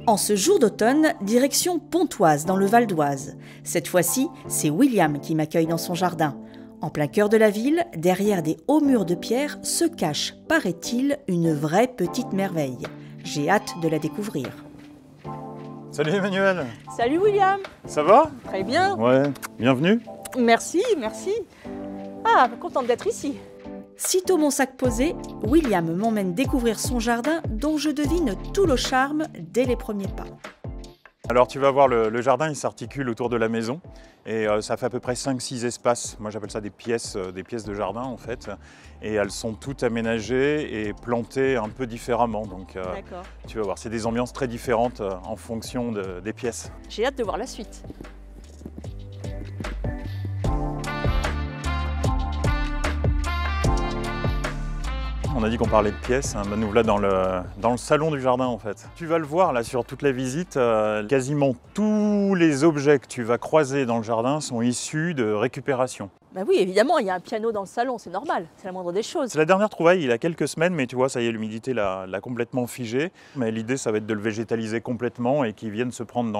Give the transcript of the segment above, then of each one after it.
En ce jour d'automne, direction Pontoise dans le Val d'Oise. Cette fois-ci, c'est William qui m'accueille dans son jardin. En plein cœur de la ville, derrière des hauts murs de pierre, se cache, paraît-il, une vraie petite merveille. J'ai hâte de la découvrir. Salut Emmanuel. Salut William. Ça va? Très bien. Ouais, bienvenue. Merci, merci. Ah, contente d'être ici. Sitôt mon sac posé, William m'emmène découvrir son jardin dont je devine tout le charme dès les premiers pas. Alors tu vas voir, le jardin il s'articule autour de la maison et ça fait à peu près 5-6 espaces. Moi j'appelle ça des pièces de jardin en fait. Et elles sont toutes aménagées et plantées un peu différemment. Donc tu vas voir, c'est des ambiances très différentes en fonction des pièces. J'ai hâte de voir la suite. On a dit qu'on parlait de pièces, hein. Nous voilà dans le salon du jardin en fait. Tu vas le voir là sur toute la visite, quasiment tous les objets que tu vas croiser dans le jardin sont issus de récupération. Bah oui, évidemment, il y a un piano dans le salon, c'est normal, c'est la moindre des choses. C'est la dernière trouvaille, il y a quelques semaines, mais tu vois, ça y est, l'humidité l'a complètement figé. Mais l'idée, ça va être de le végétaliser complètement et qu'il vienne se prendre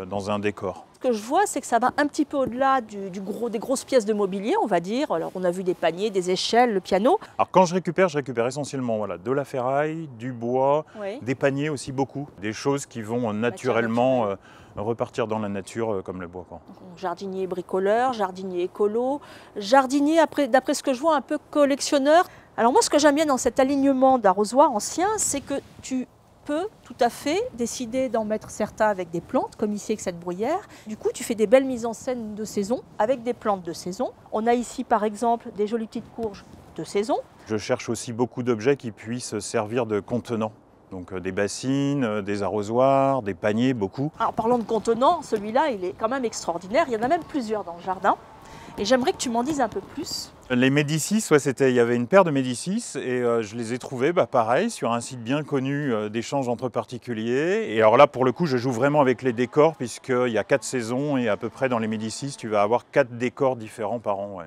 dans un décor. Ce que je vois, c'est que ça va un petit peu au-delà des grosses pièces de mobilier, on va dire. Alors, on a vu des paniers, des échelles, le piano. Alors, quand je récupère essentiellement voilà, de la ferraille, du bois, Oui. des paniers aussi beaucoup. Des choses qui vont naturellement repartir dans la nature comme le bois, quoi. Jardinier bricoleur, jardinier écolo, jardinier, d'après ce que je vois, un peu collectionneur. Alors moi, ce que j'aime bien dans cet alignement d'arrosoirs anciens, c'est que tu peux tout à fait décider d'en mettre certains avec des plantes, comme ici avec cette bruyère. Du coup, tu fais des belles mises en scène de saison avec des plantes de saison. On a ici, par exemple, des jolies petites courges de saison. Je cherche aussi beaucoup d'objets qui puissent servir de contenants. Donc des bassines, des arrosoirs, des paniers, beaucoup. Alors parlons de contenants, celui-là il est quand même extraordinaire, il y en a même plusieurs dans le jardin. Et j'aimerais que tu m'en dises un peu plus. Les Médicis, il y avait une paire de Médicis et je les ai trouvés pareil sur un site bien connu d'échange entre particuliers. Et alors là pour le coup je joue vraiment avec les décors puisqu'il y a 4 saisons et à peu près dans les Médicis tu vas avoir 4 décors différents par an. Ouais.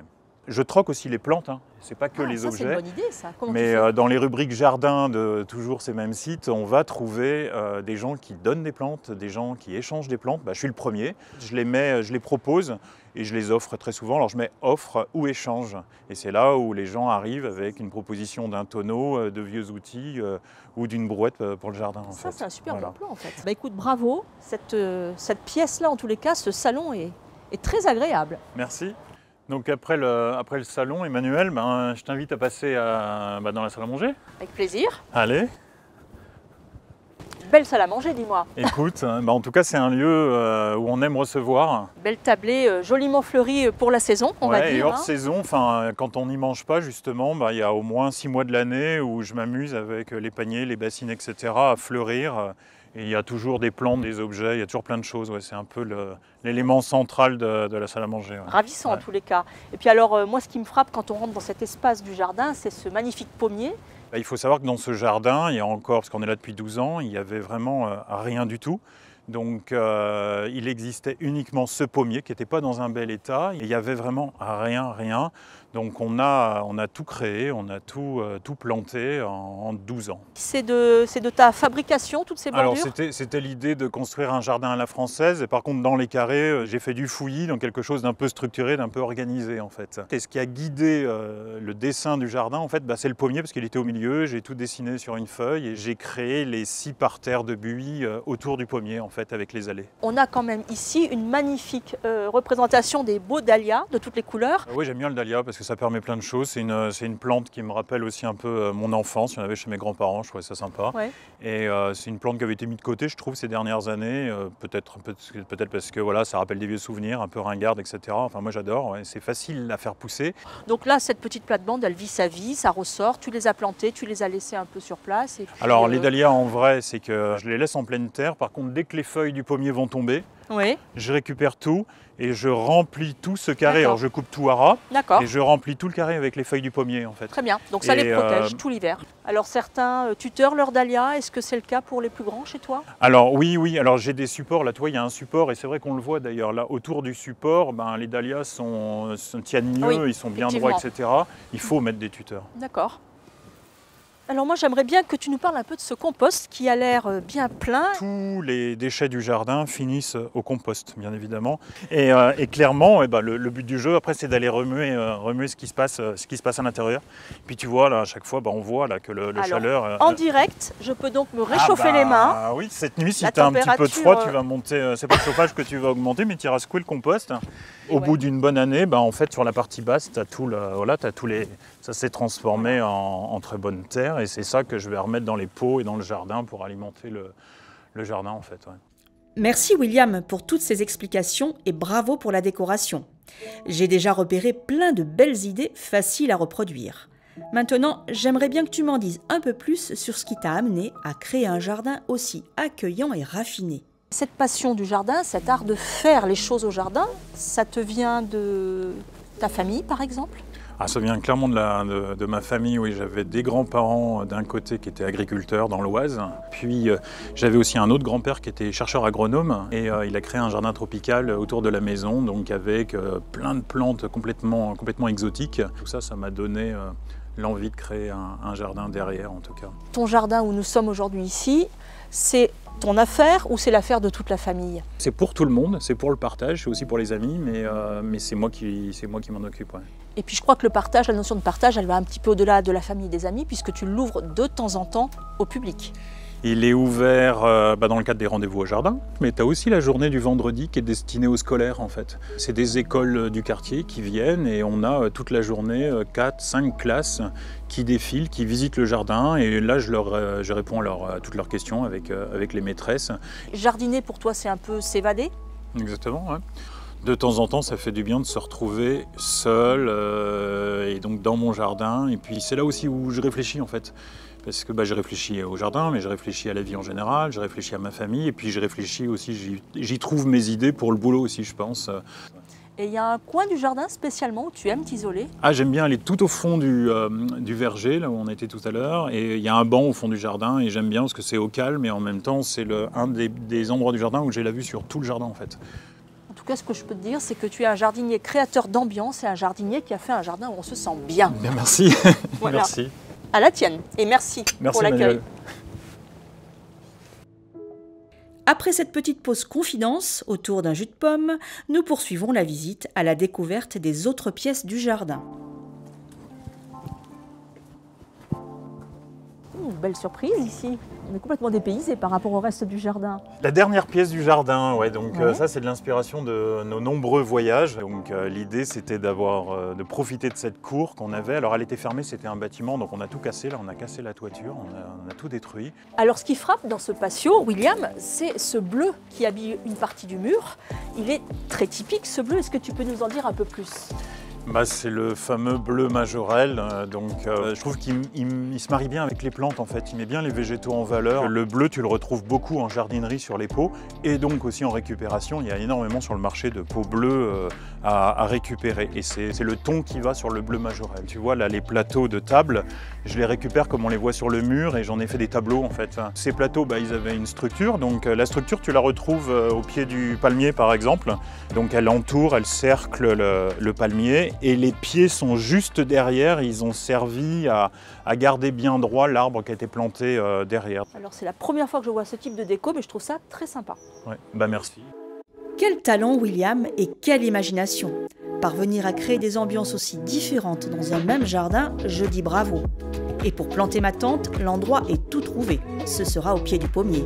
Je troque aussi les plantes, hein. C'est pas que les objets. C'est une bonne idée ça. Comment mais tu fais dans les rubriques jardin de toujours ces mêmes sites, on va trouver des gens qui donnent des plantes, des gens qui échangent des plantes. Je suis le premier. Je les propose et je les offre très souvent. Alors je mets offre ou échange. Et c'est là où les gens arrivent avec une proposition d'un tonneau, de vieux outils ou d'une brouette pour le jardin. Ça c'est un super bon plan en fait. Écoute, bravo. Cette pièce-là, en tous les cas, ce salon est très agréable. Merci. Donc après le salon, Emmanuel, je t'invite à passer dans la salle à manger. Avec plaisir. Allez. Belle salle à manger, dis-moi. Écoute, en tout cas c'est un lieu où on aime recevoir. Belle tablée, joliment fleurie pour la saison, on va dire. Et hors saison, quand on n'y mange pas justement, il y a au moins 6 mois de l'année où je m'amuse avec les paniers, les bassines, etc. à fleurir. Et il y a toujours des plantes, des objets, il y a toujours plein de choses. Ouais, c'est un peu l'élément central de la salle à manger. Ouais. Ravissant en tous les cas. Et puis alors, moi ce qui me frappe quand on rentre dans cet espace du jardin, c'est ce magnifique pommier. Il faut savoir que dans ce jardin, il y a encore, parce qu'on est là depuis 12 ans, il n'y avait vraiment rien du tout. Donc il existait uniquement ce pommier qui n'était pas dans un bel état. Il n'y avait vraiment rien. Donc on a tout créé, on a tout planté en 12 ans. C'est de ta fabrication, toutes ces bordures? Alors c'était l'idée de construire un jardin à la française. Et par contre dans les carrés, j'ai fait du fouillis, donc quelque chose d'un peu structuré, d'un peu organisé en fait. Et ce qui a guidé le dessin du jardin en fait, c'est le pommier parce qu'il était au milieu. J'ai tout dessiné sur une feuille et j'ai créé les 6 parterres de buis autour du pommier en fait avec les allées. On a quand même ici une magnifique représentation des beaux dahlias de toutes les couleurs. Oui, j'aime bien le dahlia parce que ça permet plein de choses. C'est une plante qui me rappelle aussi un peu mon enfance. Il y en avait chez mes grands-parents, je trouvais ça sympa. Ouais. Et c'est une plante qui avait été mise de côté, je trouve, ces dernières années. Peut-être parce que voilà, ça rappelle des vieux souvenirs, un peu ringardes, etc. Enfin, moi j'adore, ouais. C'est facile à faire pousser. Donc là, cette petite plate-bande, elle vit sa vie, ça ressort. Tu les as plantés, tu les as laissés un peu sur place. Et puis, alors les dahlias, en vrai, c'est que je les laisse en pleine terre. Par contre, dès que les feuilles du pommier vont tomber, oui. Je récupère tout et je remplis tout ce carré. Alors je coupe tout à ras et je remplis tout le carré avec les feuilles du pommier en fait. Très bien, donc ça les protège tout l'hiver. Alors certains tuteur leurs dahlias, est-ce que c'est le cas pour les plus grands chez toi? Alors oui, alors j'ai des supports, là tu vois il y a un support et c'est vrai qu'on le voit d'ailleurs là autour du support, les dahlias tiennent mieux, ils sont bien droits, etc. Il faut mettre des tuteurs. D'accord. Alors moi j'aimerais bien que tu nous parles un peu de ce compost qui a l'air bien plein. Tous les déchets du jardin finissent au compost, bien évidemment. Et clairement, le but du jeu, après, c'est d'aller remuer ce qui se passe à l'intérieur. Puis tu vois, là, à chaque fois, on voit là, que le chaleur... En direct, je peux donc me réchauffer les mains. Ah oui, cette nuit, si tu as un petit peu de froid, tu vas monter... c'est pas le chauffage que tu vas augmenter, mais tu iras secouer le compost. Au bout d'une bonne année, en fait, sur la partie basse, tu as ça s'est transformé en très bonne terre. Et c'est ça que je vais remettre dans les pots et dans le jardin pour alimenter le jardin, en fait. Ouais. Merci William pour toutes ces explications et bravo pour la décoration. J'ai déjà repéré plein de belles idées faciles à reproduire. Maintenant, j'aimerais bien que tu m'en dises un peu plus sur ce qui t'a amené à créer un jardin aussi accueillant et raffiné. Cette passion du jardin, cet art de faire les choses au jardin, ça te vient de ta famille par exemple ? Ça vient clairement de ma famille, oui. J'avais des grands-parents d'un côté qui étaient agriculteurs dans l'Oise. Puis j'avais aussi un autre grand-père qui était chercheur agronome et il a créé un jardin tropical autour de la maison, donc avec plein de plantes complètement exotiques. Tout ça, ça m'a donné l'envie de créer un jardin derrière en tout cas. Ton jardin où nous sommes aujourd'hui ici, c'est ton affaire ou c'est l'affaire de toute la famille ? C'est pour tout le monde, c'est pour le partage, c'est aussi pour les amis, mais c'est moi qui m'en occupe. Ouais. Et puis je crois que le partage, la notion de partage, elle va un petit peu au-delà de la famille et des amis puisque tu l'ouvres de temps en temps au public. Il est ouvert dans le cadre des rendez-vous au jardin, mais tu as aussi la journée du vendredi qui est destinée aux scolaires en fait. C'est des écoles du quartier qui viennent et on a toute la journée 4-5 classes qui défilent, qui visitent le jardin et là je réponds à toutes leurs questions avec les maîtresses. Jardiner pour toi c'est un peu s'évader ? Exactement, ouais. De temps en temps, ça fait du bien de se retrouver seul et donc dans mon jardin. Et puis c'est là aussi où je réfléchis en fait. Parce que je réfléchis au jardin, mais je réfléchis à la vie en général, je réfléchis à ma famille, et puis je réfléchis aussi, j'y trouve mes idées pour le boulot aussi, je pense. Et il y a un coin du jardin spécialement où tu aimes t'isoler ? J'aime bien aller tout au fond du verger, là où on était tout à l'heure, et il y a un banc au fond du jardin, et j'aime bien parce que c'est au calme, et en même temps, c'est un des endroits du jardin où j'ai la vue sur tout le jardin en fait. En tout cas, ce que je peux te dire, c'est que tu es un jardinier créateur d'ambiance et un jardinier qui a fait un jardin où on se sent bien. Bien, merci. Voilà. Merci. À la tienne. Et merci pour l'accueil. Après cette petite pause confidence autour d'un jus de pomme, nous poursuivons la visite à la découverte des autres pièces du jardin. Une belle surprise ici. On est complètement dépaysé par rapport au reste du jardin. La dernière pièce du jardin, ça c'est de l'inspiration de nos nombreux voyages. Donc l'idée c'était de profiter de cette cour qu'on avait. Alors elle était fermée, c'était un bâtiment, donc on a tout cassé. Là on a cassé la toiture, on a tout détruit. Alors ce qui frappe dans ce patio, William, c'est ce bleu qui habille une partie du mur. Il est très typique ce bleu, est-ce que tu peux nous en dire un peu plus ? C'est le fameux bleu majorel, je trouve qu'il se marie bien avec les plantes en fait, il met bien les végétaux en valeur. Le bleu tu le retrouves beaucoup en jardinerie sur les pots et donc aussi en récupération, il y a énormément sur le marché de pots bleus à récupérer et c'est le ton qui va sur le bleu majorel. Tu vois là les plateaux de table, je les récupère comme on les voit sur le mur et j'en ai fait des tableaux en fait. Ces plateaux ils avaient une structure, donc la structure tu la retrouves au pied du palmier par exemple, donc elle entoure, elle cercle le palmier. Et les pieds sont juste derrière, ils ont servi à garder bien droit l'arbre qui a été planté derrière. Alors c'est la première fois que je vois ce type de déco, mais je trouve ça très sympa. Ouais, merci. Quel talent William et quelle imagination! Parvenir à créer des ambiances aussi différentes dans un même jardin, je dis bravo. Et pour planter ma tente, l'endroit est tout trouvé. Ce sera au pied du pommier.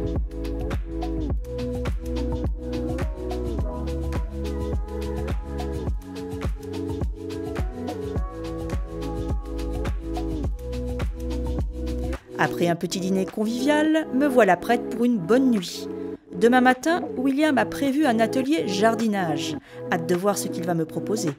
Après un petit dîner convivial, me voilà prête pour une bonne nuit. Demain matin, William a prévu un atelier jardinage. Hâte de voir ce qu'il va me proposer.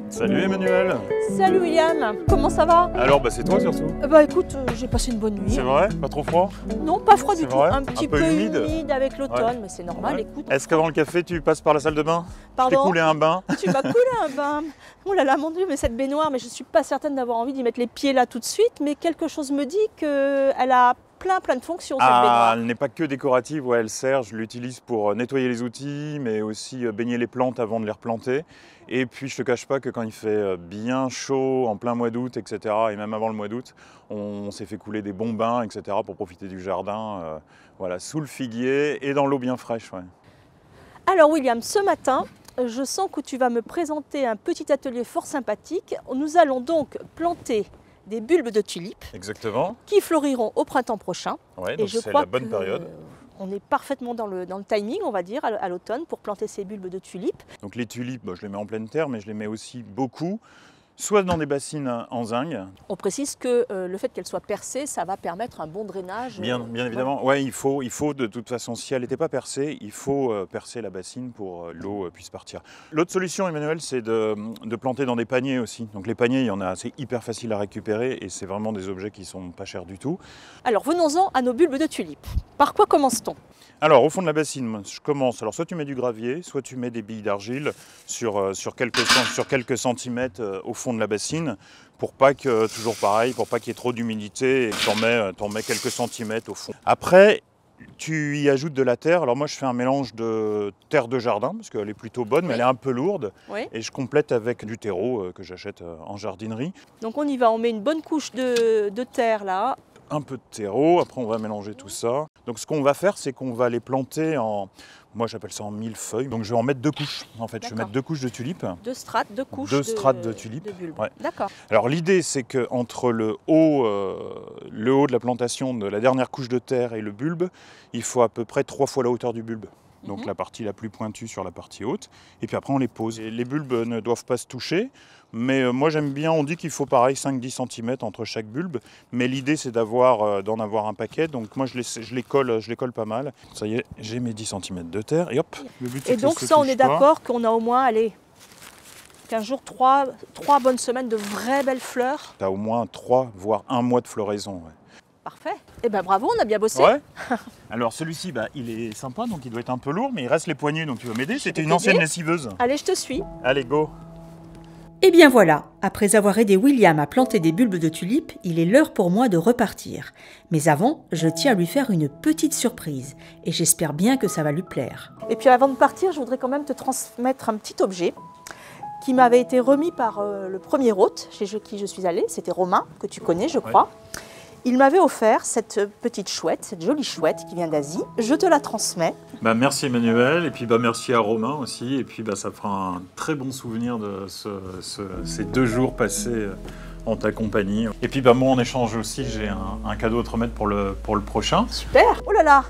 Salut Emmanuel. Salut William, comment ça va? Alors, c'est toi surtout. Bah écoute, j'ai passé une bonne nuit. C'est vrai? Pas trop froid? Non, pas froid du C'est tout. vrai? Un petit peu humide avec l'automne, Ouais. mais c'est normal, Ouais. écoute. Est-ce qu'avant le café, tu passes par la salle de bain? Je t'ai Pardon? coulé un bain. Tu m'as coulé un bain. Oh là là, mon Dieu, mais cette baignoire, mais je suis pas certaine d'avoir envie d'y mettre les pieds là tout de suite, mais quelque chose me dit qu'elle a plein de fonctions, cette Ah, baignoire. elle n'est pas que décorative, ouais, elle sert, je l'utilise pour nettoyer les outils, mais aussi baigner les plantes avant de les replanter. Et puis je te cache pas que quand il fait bien chaud, en plein mois d'août, etc., et même avant le mois d'août, on s'est fait couler des bons bains, etc., pour profiter du jardin, voilà, sous le figuier et dans l'eau bien fraîche. Ouais. Alors William, ce matin, je sens que tu vas me présenter un petit atelier fort sympathique. Nous allons donc planter des bulbes de tulipes Exactement, qui fleuriront au printemps prochain. ouais, Et donc je c'est crois la bonne que période. on est parfaitement dans le timing, on va dire, à l'automne pour planter ces bulbes de tulipes. Donc les tulipes, je les mets en pleine terre, mais je les mets aussi beaucoup, soit dans des bassines en zinc, On précise que le fait qu'elles soient percées, ça va permettre un bon drainage. bien évidemment. Ouais, il faut de toute façon, si elle n'était pas percée, il faut percer la bassine pour l'eau puisse partir. L'autre solution, Emmanuel, c'est de planter dans des paniers aussi. Donc les paniers, il y en a, c'est hyper facile à récupérer et c'est vraiment des objets qui sont pas chers du tout. Alors venons-en à nos bulbes de tulipes. Par quoi commence-t-on? Alors au fond de la bassine, moi, je commence. Alors soit tu mets du gravier, soit tu mets des billes d'argile sur quelques centimètres au fond de la bassine, pour pas que, toujours pareil, pour pas qu'il y ait trop d'humidité et que t'en mets quelques centimètres au fond. Après, tu y ajoutes de la terre. Alors moi je fais un mélange de terre de jardin, parce qu'elle est plutôt bonne, mais elle est un peu lourde. Oui. Et je complète avec du terreau que j'achète en jardinerie. Donc on y va, on met une bonne couche de terre là. Un peu de terreau, après on va mélanger tout ça. Donc ce qu'on va faire, c'est qu'on va les planter en, moi j'appelle ça en millefeuille. Donc je vais en mettre 2 couches en fait. Je vais D'accord. mettre 2 couches de tulipes. 2 strates, 2 couches 2 strates de tulipes. de bulbes. Ouais. D'accord. Alors l'idée c'est que entre le haut de la plantation de la dernière couche de terre et le bulbe, il faut à peu près 3 fois la hauteur du bulbe. Donc la partie la plus pointue sur la partie haute. Et puis après on les pose. Et les bulbes ne doivent pas se toucher. Mais moi j'aime bien, on dit qu'il faut pareil 5-10 cm entre chaque bulbe. Mais l'idée c'est d'en avoir un paquet. Donc moi je les colle pas mal. Ça y est, j'ai mes 10 cm de terre. Et hop, le but, c'est Et que donc se ça, on touche est pas. d'accord qu'on a au moins, allez, 15 jours, 3 bonnes semaines de vraies belles fleurs. Tu as au moins 3 voire 1 mois de floraison. Ouais. Parfait. Eh ben bravo, on a bien bossé. Ouais. Alors celui-ci, il est sympa, donc il doit être un peu lourd, mais il reste les poignées, donc tu vas m'aider. C'était une t'aider. ancienne lessiveuse. Allez, je te suis. Allez, go. Et bien voilà, après avoir aidé William à planter des bulbes de tulipes, il est l'heure pour moi de repartir. Mais avant, je tiens à lui faire une petite surprise, et j'espère bien que ça va lui plaire. Et puis avant de partir, je voudrais quand même te transmettre un petit objet qui m'avait été remis par le premier hôte chez qui je suis allée. C'était Romain, que tu connais, je crois. Il m'avait offert cette petite chouette, cette jolie chouette qui vient d'Asie. Je te la transmets. Merci Emmanuel, et puis merci à Romain aussi, et puis ça fera un très bon souvenir de ces 2 jours passés en ta compagnie. Et puis moi en échange aussi, j'ai un cadeau à te remettre pour le prochain. Super. Oh là là.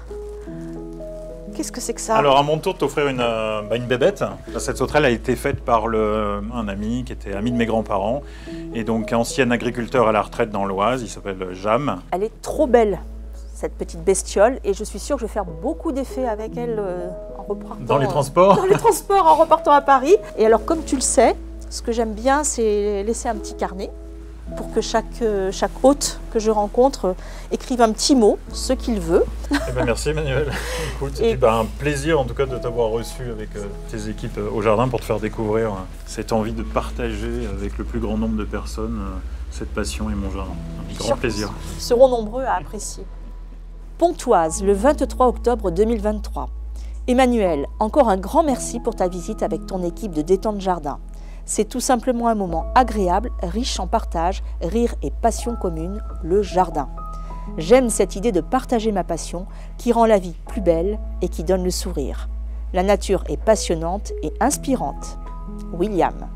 Qu'est-ce que c'est que ça? Alors à mon tour de t'offrir une bébête. Cette sauterelle a été faite par un ami qui était ami de mes grands-parents, et donc ancien agriculteur à la retraite dans l'Oise, il s'appelle Jam. Elle est trop belle, cette petite bestiole, et je suis sûre que je vais faire beaucoup d'effets avec elle en repartant. Dans les transports. Dans les transports, en repartant à Paris. Et alors, comme tu le sais, ce que j'aime bien, c'est laisser un petit carnet pour que chaque hôte que je rencontre écrive un petit mot, ce qu'il veut. Merci Emmanuel. Écoute, Et et puis, un plaisir en tout cas de t'avoir reçu avec tes équipes au jardin pour te faire découvrir cette envie de partager avec le plus grand nombre de personnes cette passion et mon jardin. Un grand plaisir. Ils seront nombreux à apprécier. Pontoise, le 23 octobre 2023. Emmanuel, encore un grand merci pour ta visite avec ton équipe de Détente Jardin. C'est tout simplement un moment agréable, riche en partage, rire et passion commune, le jardin. J'aime cette idée de partager ma passion qui rend la vie plus belle et qui donne le sourire. La nature est passionnante et inspirante. William.